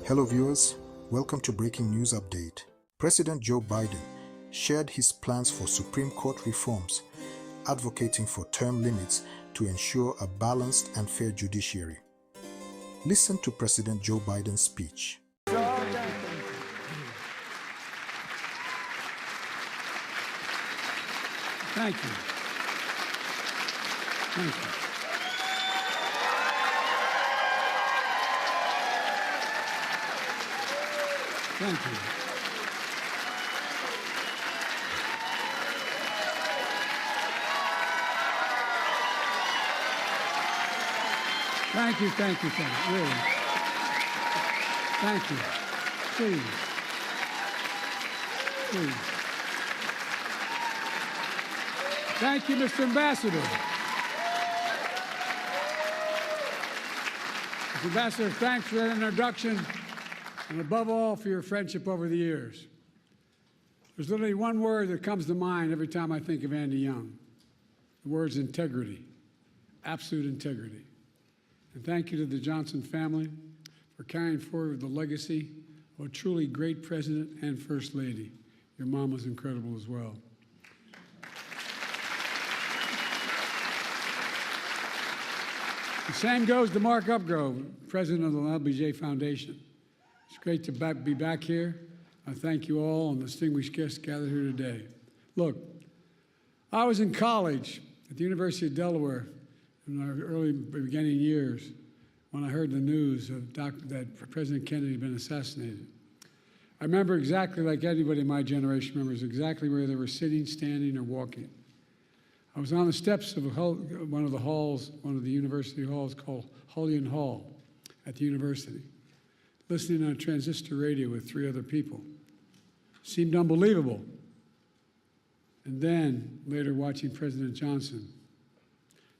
Hello viewers, welcome to Breaking News Update. President Joe Biden shared his plans for Supreme Court reforms, advocating for term limits to ensure a balanced and fair judiciary. Listen to President Joe Biden's speech. Thank you. Thank you. Thank you. Thank you, thank you, really. Thank you. Please. Please. Thank you, Mr. Ambassador. Mr. Ambassador, thanks for that introduction, and above all, for your friendship over the years. There's literally one word that comes to mind every time I think of Andy Young. The word's integrity, absolute integrity. And thank you to the Johnson family for carrying forward the legacy of a truly great president and first lady. Your mom was incredible as well. The same goes to Mark Upgrove, president of the LBJ Foundation. It's great to be back here. I thank you all and distinguished guests gathered here today. Look, I was in college at the University of Delaware in our early beginning years when I heard the news of that President Kennedy had been assassinated. I remember exactly like anybody in my generation remembers exactly where they were sitting, standing, or walking. I was on the steps of one of the university halls called Hullion Hall at the university, listening on a transistor radio with 3 other people. Seemed unbelievable. And then, later watching President Johnson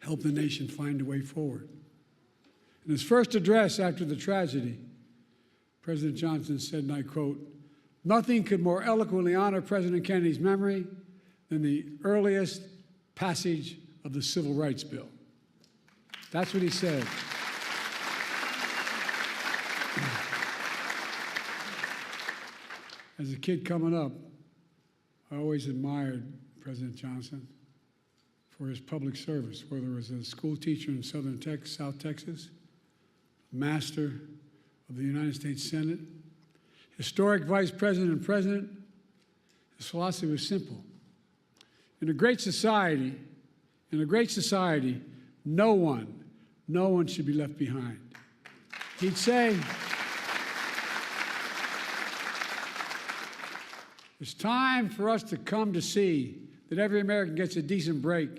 help the nation find a way forward. In his first address after the tragedy, President Johnson said, and I quote, "Nothing could more eloquently honor President Kennedy's memory than the earliest passage of the Civil Rights Bill." That's what he said. As a kid coming up, I always admired President Johnson for his public service, whether it was a school teacher in South Texas, master of the United States Senate, historic vice president and president. His philosophy was simple. In a great society, no one should be left behind. He'd say, it's time for us to come to see that every American gets a decent break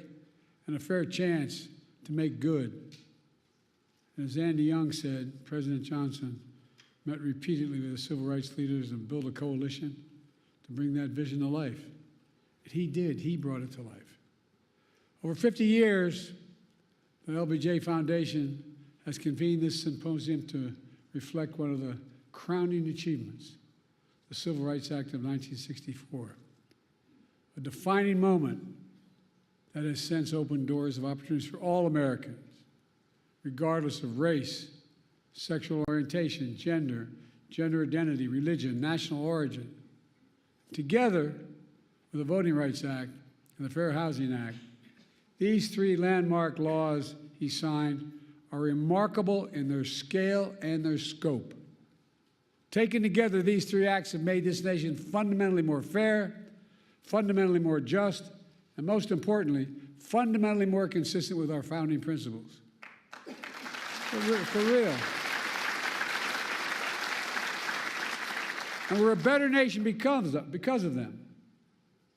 and a fair chance to make good. And as Andy Young said, President Johnson met repeatedly with the civil rights leaders and built a coalition to bring that vision to life. And he did. He brought it to life. Over 50 years, the LBJ Foundation has convened this symposium to reflect one of the crowning achievements, the Civil Rights Act of 1964, a defining moment that has since opened doors of opportunities for all Americans, regardless of race, sexual orientation, gender identity, religion, national origin. Together with the Voting Rights Act and the Fair Housing Act, these 3 landmark laws he signed are remarkable in their scale and their scope. Taken together, these 3 acts have made this nation fundamentally more fair, fundamentally more just, and most importantly, fundamentally more consistent with our founding principles. For real. And we're a better nation because of them.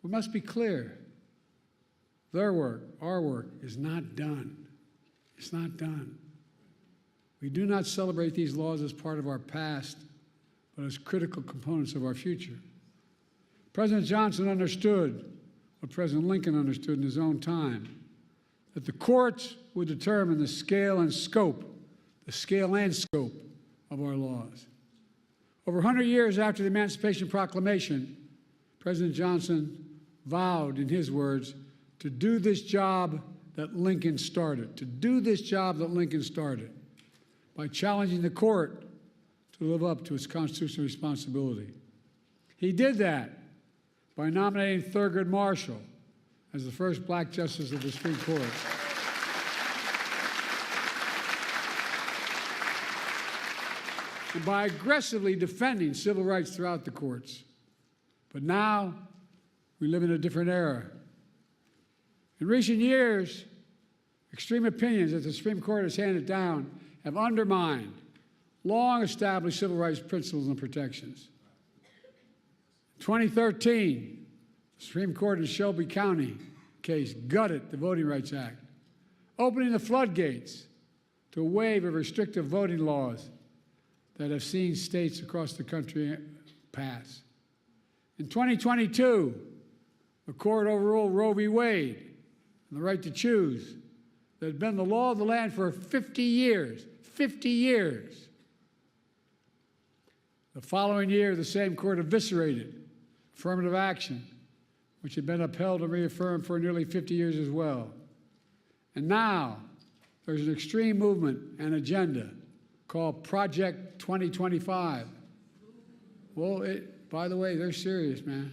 We must be clear. Their work, our work, is not done. It's not done. We do not celebrate these laws as part of our past, but as critical components of our future. President Johnson understood what President Lincoln understood in his own time, that the courts would determine the scale and scope of our laws. Over 100 years after the Emancipation Proclamation, President Johnson vowed, in his words, to do this job that Lincoln started, by challenging the court to to live up to its constitutional responsibility. He did that by nominating Thurgood Marshall as the first black justice of the Supreme Court. And by aggressively defending civil rights throughout the courts. But now, we live in a different era. In recent years, extreme opinions that the Supreme Court has handed down have undermined long-established civil rights principles and protections. In 2013, the Supreme Court in Shelby County case gutted the Voting Rights Act, opening the floodgates to a wave of restrictive voting laws that have seen states across the country pass. In 2022, the court overruled Roe v. Wade and the right to choose that had been the law of the land for 50 years. 50 years. The following year, the same court eviscerated affirmative action, which had been upheld and reaffirmed for nearly 50 years as well. And now, there's an extreme movement and agenda called Project 2025. Well, by the way, they're serious, man.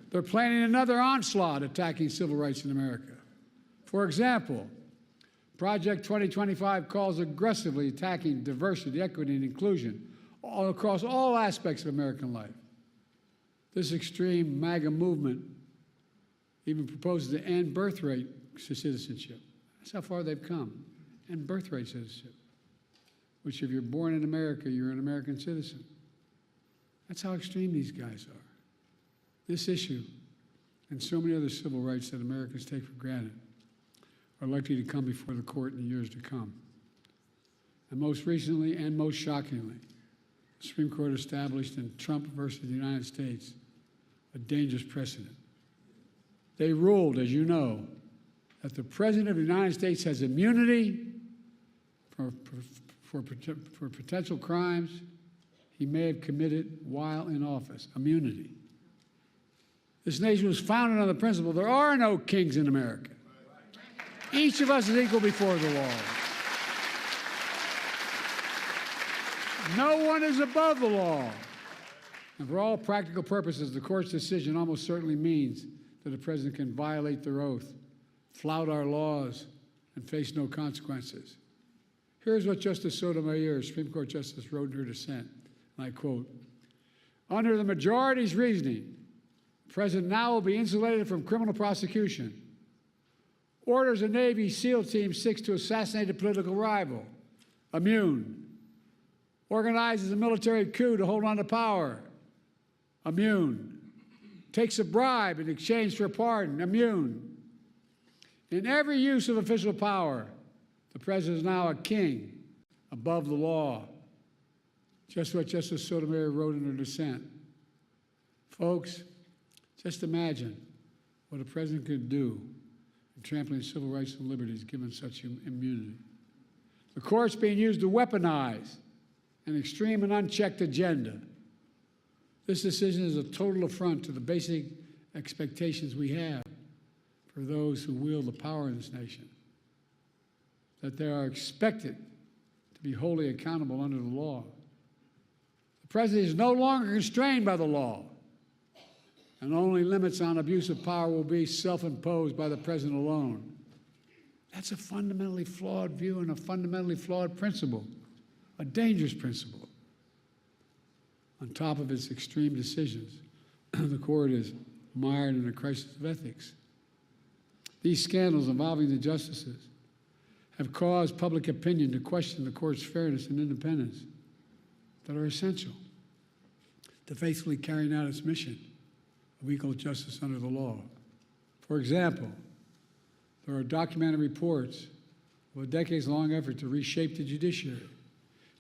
They're planning another onslaught attacking civil rights in America. For example, Project 2025 calls aggressively attacking diversity, equity, and inclusion all across all aspects of American life. This extreme MAGA movement even proposes to end birthright citizenship. That's how far they've come. End birthright citizenship, which if you're born in America, you're an American citizen. That's how extreme these guys are. This issue and so many other civil rights that Americans take for granted are likely to come before the court in the years to come. And most recently and most shockingly, the Supreme Court established in Trump versus the United States a dangerous precedent. They ruled, as you know, that the President of the United States has immunity for potential crimes he may have committed while in office. Immunity. This nation was founded on the principle there are no kings in America. Each of us is equal before the law. No one is above the law. And for all practical purposes, the court's decision almost certainly means that the president can violate their oath, flout our laws, and face no consequences. Here's what Justice Sotomayor, Supreme Court Justice, wrote in her dissent, and I quote, "Under the majority's reasoning, the president now will be insulated from criminal prosecution. Orders a Navy SEAL Team 6 to assassinate a political rival. Immune. Organizes a military coup to hold on to power. Immune. Takes a bribe in exchange for a pardon. Immune. In every use of official power, the president is now a king above the law." Just what Justice Sotomayor wrote in her dissent. Folks, just imagine what a president could do in trampling civil rights and liberties given such immunity. The court's being used to weaponize an extreme and unchecked agenda. This decision is a total affront to the basic expectations we have for those who wield the power in this nation, that they are expected to be wholly accountable under the law. The president is no longer constrained by the law, and only limits on abuse of power will be self-imposed by the president alone. That's a fundamentally flawed view and a fundamentally flawed principle, a dangerous principle. On top of its extreme decisions, the court is mired in a crisis of ethics. These scandals involving the justices have caused public opinion to question the court's fairness and independence that are essential to faithfully carrying out its mission of equal justice under the law. For example, there are documented reports of a decades-long effort to reshape the judiciary,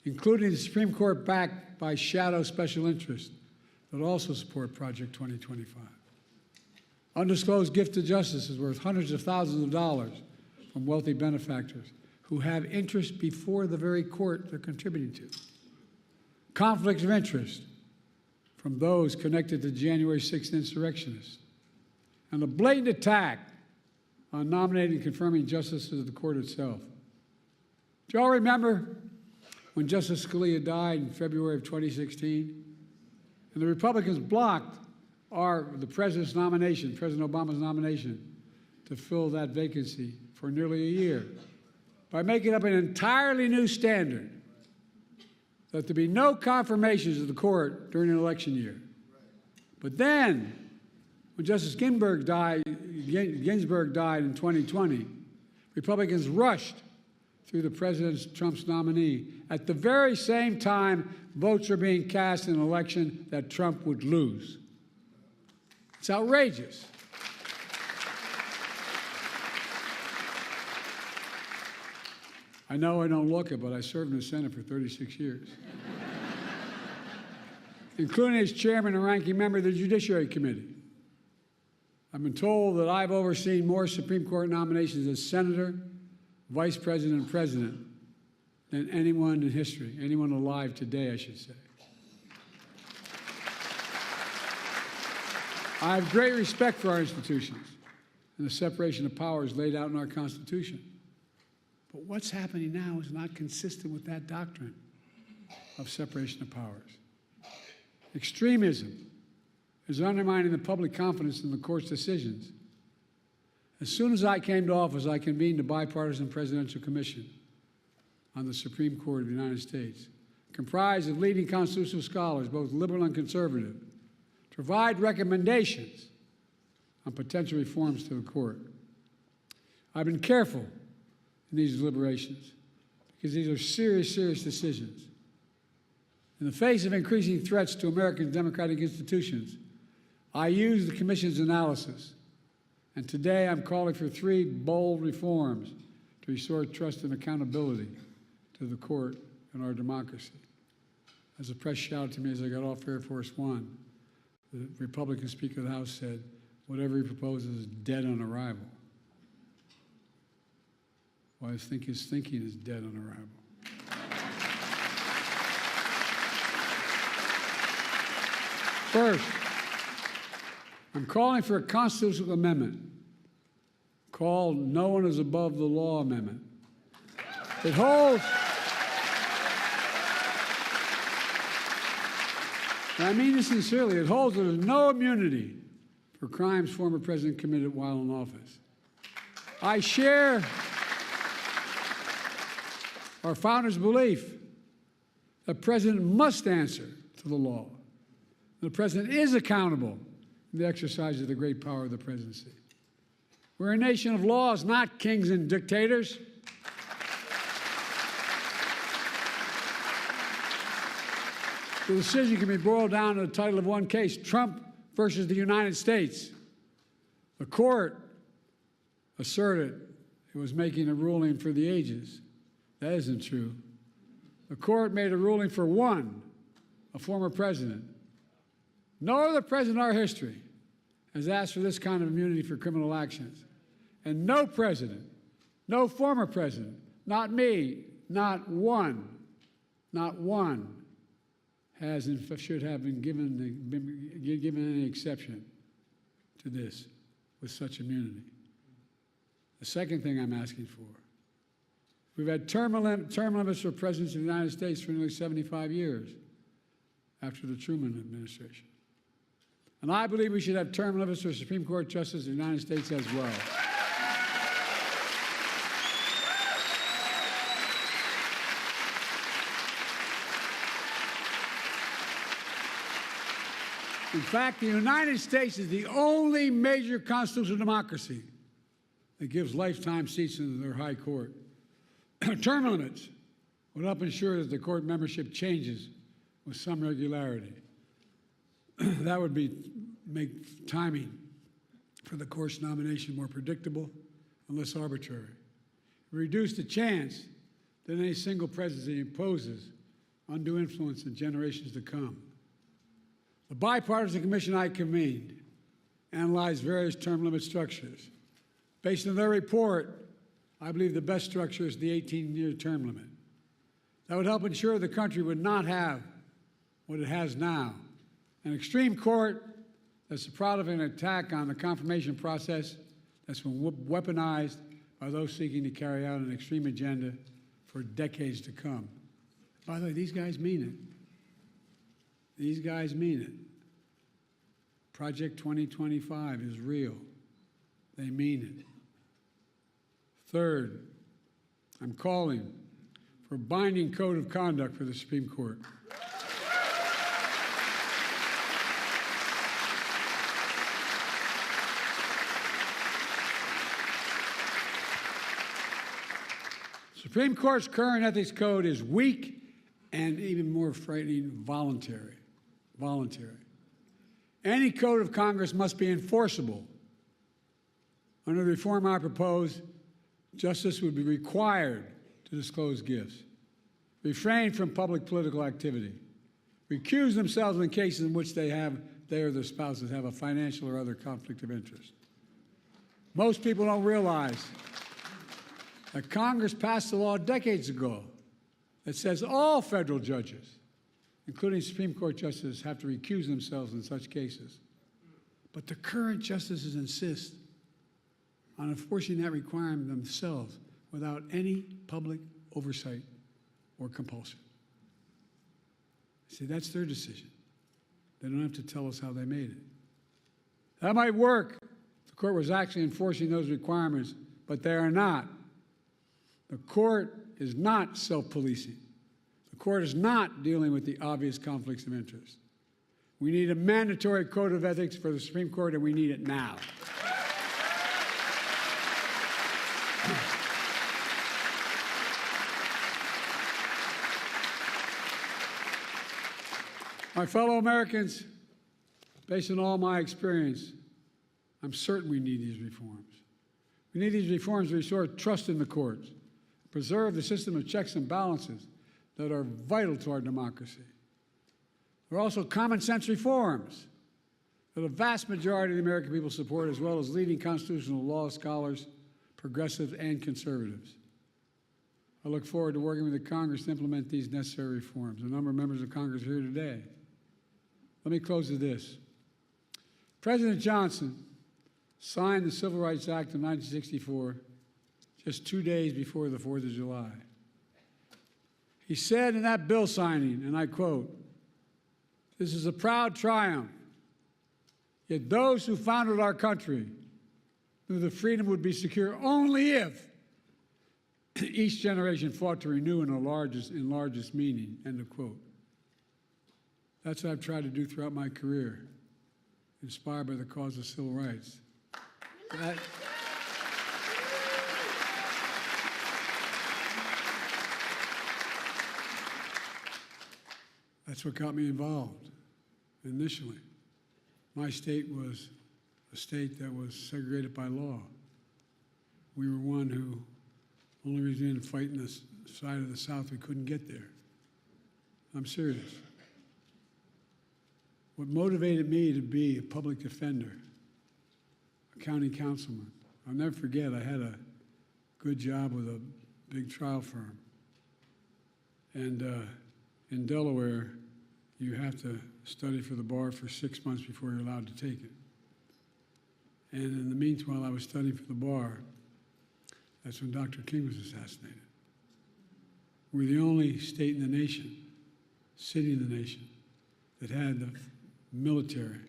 including the Supreme Court backed by shadow special interests that also support Project 2025. Undisclosed gift to justice is worth hundreds of thousands of dollars from wealthy benefactors who have interest before the very court they're contributing to. Conflicts of interest from those connected to January 6th insurrectionists, and a blatant attack on nominating and confirming justices of the court itself. Do you all remember when Justice Scalia died in February of 2016. And the Republicans blocked the president's nomination, President Obama's nomination, to fill that vacancy for nearly a year by making up an entirely new standard that there be no confirmations of the court during an election year. But then, when Justice Ginsburg died in 2020, Republicans rushed through the President Trump's nominee at the very same time votes were being cast in an election that Trump would lose. It's outrageous. I know I don't look it, but I served in the Senate for 36 years, including as chairman and ranking member of the Judiciary Committee. I've been told that I've overseen more Supreme Court nominations as senator, vice president, and president than anyone in history, anyone alive today, I should say. I have great respect for our institutions and the separation of powers laid out in our Constitution. But what's happening now is not consistent with that doctrine of separation of powers. Extremism is undermining the public confidence in the court's decisions. As soon as I came to office, I convened a bipartisan presidential commission on the Supreme Court of the United States, comprised of leading constitutional scholars, both liberal and conservative, to provide recommendations on potential reforms to the court. I've been careful in these deliberations because these are serious, serious decisions. In the face of increasing threats to American democratic institutions, I used the Commission's analysis, and today I'm calling for 3 bold reforms to restore trust and accountability to the court and our democracy. As the press shouted to me as I got off Air Force One, the Republican Speaker of the House said, "Whatever he proposes is dead on arrival." Well, I think his thinking is dead on arrival. First, I'm calling for a constitutional amendment called "No One is Above the Law" amendment. It holds, and I mean this sincerely, it holds that there's no immunity for crimes former president committed while in office. I share our founders' belief that the president must answer to the law. The president is accountable in the exercise of the great power of the presidency. We're a nation of laws, not kings and dictators. The decision can be boiled down to the title of one case: Trump versus the United States. The court asserted it was making a ruling for the ages. That isn't true. The court made a ruling for one, a former president. No other president in our history has asked for this kind of immunity for criminal actions. And no president, no former president, not me, not one, has and should have been given any exception to this with such immunity. The second thing I'm asking for, we've had term limits for presidents of the United States for nearly 75 years after the Truman administration. And I believe we should have term limits for Supreme Court justices of the United States as well. In fact, the United States is the only major constitutional democracy that gives lifetime seats in their high court. Term limits would help ensure that the court membership changes with some regularity. That would make timing for the court's nomination more predictable and less arbitrary. It would reduce the chance that any single presidency imposes undue influence in generations to come. The bipartisan commission I convened analyzed various term limit structures. Based on their report, I believe the best structure is the 18-year term limit. That would help ensure the country would not have what it has now: an extreme court that's the product of an attack on the confirmation process that's been weaponized by those seeking to carry out an extreme agenda for decades to come. By the way, these guys mean it. These guys mean it. Project 2025 is real. They mean it. Third, I'm calling for a binding code of conduct for the Supreme Court. Supreme Court's current ethics code is weak and, even more frightening, voluntary. Any code of Congress must be enforceable. Under the reform I propose, justice would be required to disclose gifts, refrain from public political activity, recuse themselves in cases in which they or their spouses have a financial or other conflict of interest. Most people don't realize that Congress passed a law decades ago that says all federal judges, including Supreme Court justices, have to recuse themselves in such cases. But the current justices insist on enforcing that requirement themselves without any public oversight or compulsion. See, that's their decision. They don't have to tell us how they made it. That might work if the court was actually enforcing those requirements, but they are not. The court is not self-policing. The court is not dealing with the obvious conflicts of interest. We need a mandatory code of ethics for the Supreme Court, and we need it now. My fellow Americans, based on all my experience, I'm certain we need these reforms. We need these reforms to restore trust in the courts, preserve the system of checks and balances that are vital to our democracy. There are also common sense reforms that a vast majority of the American people support, as well as leading constitutional law scholars, progressives, and conservatives. I look forward to working with the Congress to implement these necessary reforms. A number of members of Congress are here today. Let me close with this. President Johnson signed the Civil Rights Act of 1964 just 2 days before the 4th of July. He said in that bill signing, and I quote, "This is a proud triumph, yet those who founded our country knew the freedom would be secure only if each generation fought to renew and enlarge its meaning," end of quote. That's what I've tried to do throughout my career, inspired by the cause of civil rights. That's what got me involved initially. My state was a state that was segregated by law. We were one who, only reason we didn't fight in the side of the South, we couldn't get there. I'm serious. What motivated me to be a public defender, a county councilman, I'll never forget, I had a good job with a big trial firm. And in Delaware, you have to study for the bar for 6 months before you're allowed to take it. And in the meantime, while I was studying for the bar, that's when Dr. King was assassinated. We're the only state in the nation, city in the nation, that had the military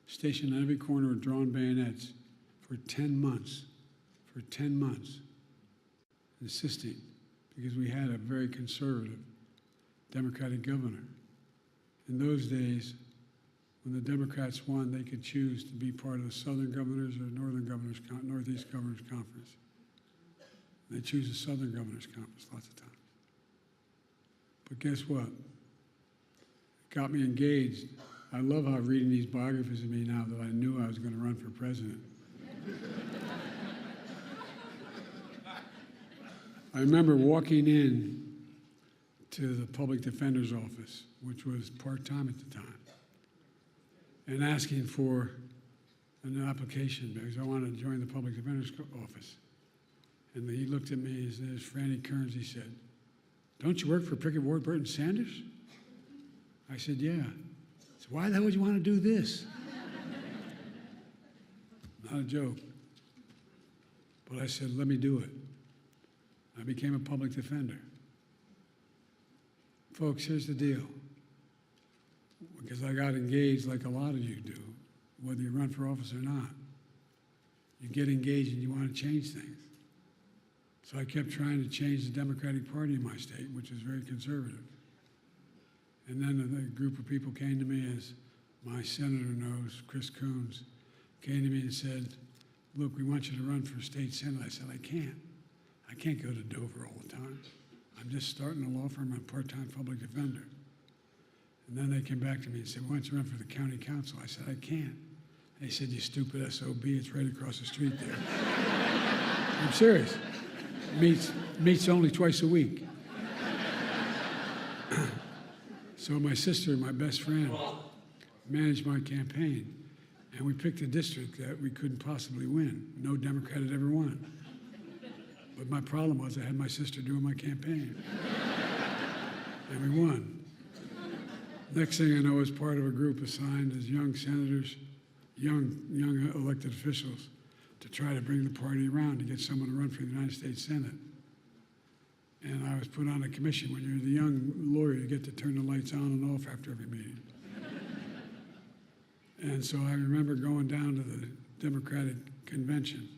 stationed on every corner with drawn bayonets for 10 months, insisting, because we had a very conservative Democratic governor. In those days, when the Democrats won, they could choose to be part of the Southern Governors or Northeast Governors Conference. They choose the Southern Governors Conference lots of times. But guess what? It got me engaged. I love how reading these biographies of me now that I knew I was going to run for president. I remember walking in to the public defender's office, which was part-time at the time, and asking for an application because I wanted to join the public defender's office. And he looked at me, his name is Franny Kearns, he said, "Don't you work for Pickett, Ward, Burton, Sanders?" I said, "Yeah." He said, "Why the hell would you want to do this?" Not a joke. But I said, "Let me do it." I became a public defender. Folks, here's the deal. Because I got engaged like a lot of you do, whether you run for office or not. You get engaged and you want to change things. So I kept trying to change the Democratic Party in my state, which is very conservative. And then a group of people came to me, as my senator knows, Chris Coons, came to me and said, look, we want you to run for state senate. I said, I can't. I can't go to Dover all the time. I'm just starting a law firm. I'm a part-time public defender. And then they came back to me and said, why don't you run for the county council? I said, I can't. They said, you stupid SOB, it's right across the street there. I'm serious. Meets only twice a week. So my sister, my best friend, managed my campaign, and we picked a district that we couldn't possibly win. No Democrat had ever won. But my problem was I had my sister doing my campaign. And we won. Next thing I know, I was part of a group assigned as young senators, young elected officials, to try to bring the party around to get someone to run for the United States Senate. And I was put on a commission. When you're the young lawyer, you get to turn the lights on and off after every meeting. And so I remember going down to the Democratic convention,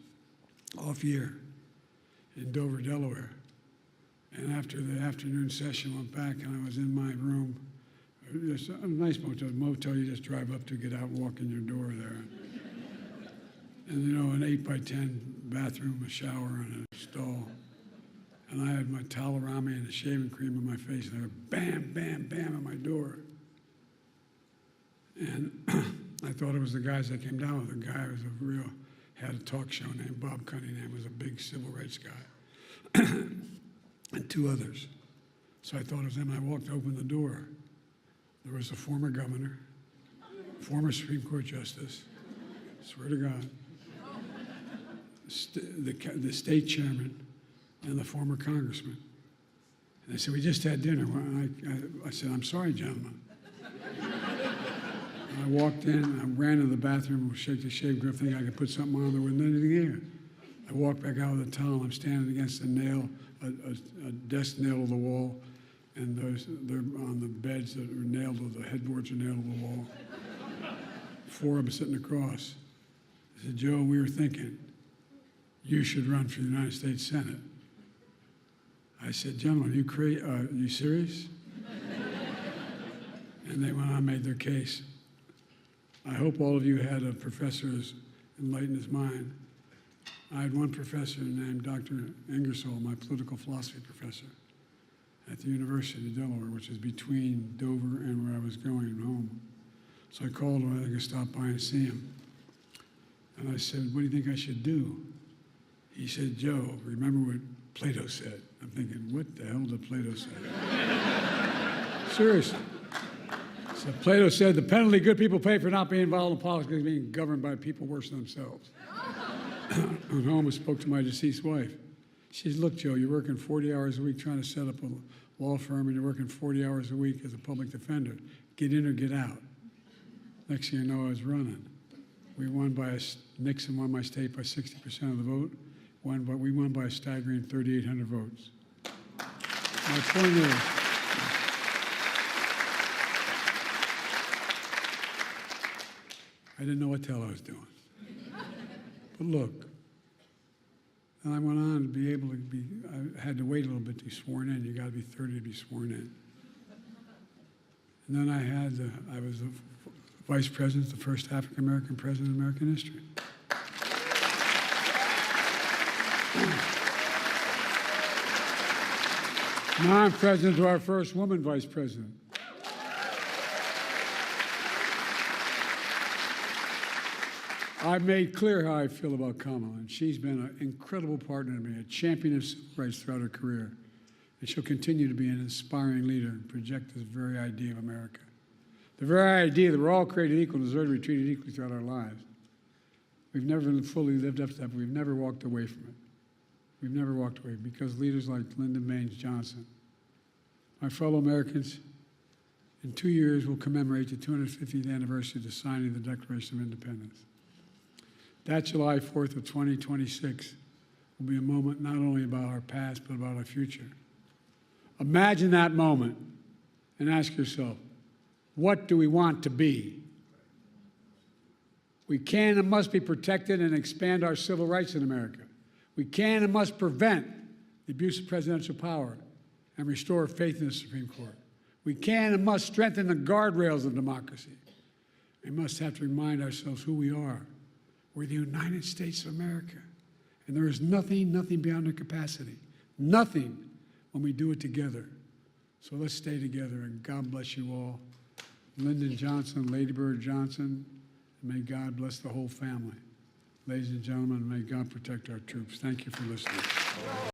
off year, in Dover, Delaware. And after the afternoon session, went back and I was in my room. Just a nice motel you just drive up to, get out, walk in your door there. And you know, an 8x10 bathroom, a shower, and a stall. And I had my towel around me and a shaving cream on my face, and they were bam, bam, bam at my door. And I thought it was the guys that came down with. The guy was had a talk show named Bob Cunningham, was a big civil rights guy, and two others. So I thought it was them. I walked to open the door. There was a former governor, former Supreme Court justice, swear to God, the state chairman, and the former congressman. And they said, we just had dinner. Well, I said, I'm sorry, gentlemen. I walked in, I ran to the bathroom, shake the shave grip, thinking I could put something on. There wasn't anything here. I walked back out with a towel. I'm standing against a nail, a desk nail to the wall, and they're on the beds that are nailed to the headboards are nailed to the wall. Four of them sitting across. I said, Joe, we were thinking you should run for the United States Senate. I said, gentlemen, you serious? And they went on and made their case. I hope all of you had a professor as enlightened as mine. I had one professor named Dr. Ingersoll, my political philosophy professor, at the University of Delaware, which is between Dover and where I was going home. So I called him, I could stop by and see him. And I said, what do you think I should do? He said, Joe, remember what Plato said. I'm thinking, what the hell did Plato say? Seriously. So Plato said, the penalty good people pay for not being involved in politics is being governed by people worse than themselves. Went home and spoke to my deceased wife. She said, look, Joe, you're working 40 hours a week trying to set up a law firm, and you're working 40 hours a week as a public defender. Get in or get out. Next thing you know, I was running. We won by Nixon won my state by 60% of the vote. We won by a staggering 3,800 votes. My point is, I didn't know what the hell I was doing. But look, and I went on to be able to I had to wait a little bit to be sworn in. You got to be 30 to be sworn in. And then I was the vice president, the first African-American president in American history. Now I'm president to our first woman vice president. I've made clear how I feel about Kamala, and she's been an incredible partner to me, a champion of civil rights throughout her career. And she'll continue to be an inspiring leader and project this very idea of America. The very idea that we're all created equal and deserve to be treated equally throughout our lives. We've never fully lived up to that, but we've never walked away from it. We've never walked away because leaders like Lyndon Baines Johnson, my fellow Americans, in 2 years we'll commemorate the 250th anniversary of the signing of the Declaration of Independence. That July 4th of 2026 will be a moment not only about our past, but about our future. Imagine that moment and ask yourself, what do we want to be? We can and must be protected and expand our civil rights in America. We can and must prevent the abuse of presidential power and restore faith in the Supreme Court. We can and must strengthen the guardrails of democracy. We must have to remind ourselves who we are. We're the United States of America. And there is nothing beyond our capacity. Nothing when we do it together. So let's stay together, and God bless you all. Lyndon Johnson, Lady Bird Johnson, and may God bless the whole family. Ladies and gentlemen, may God protect our troops. Thank you for listening.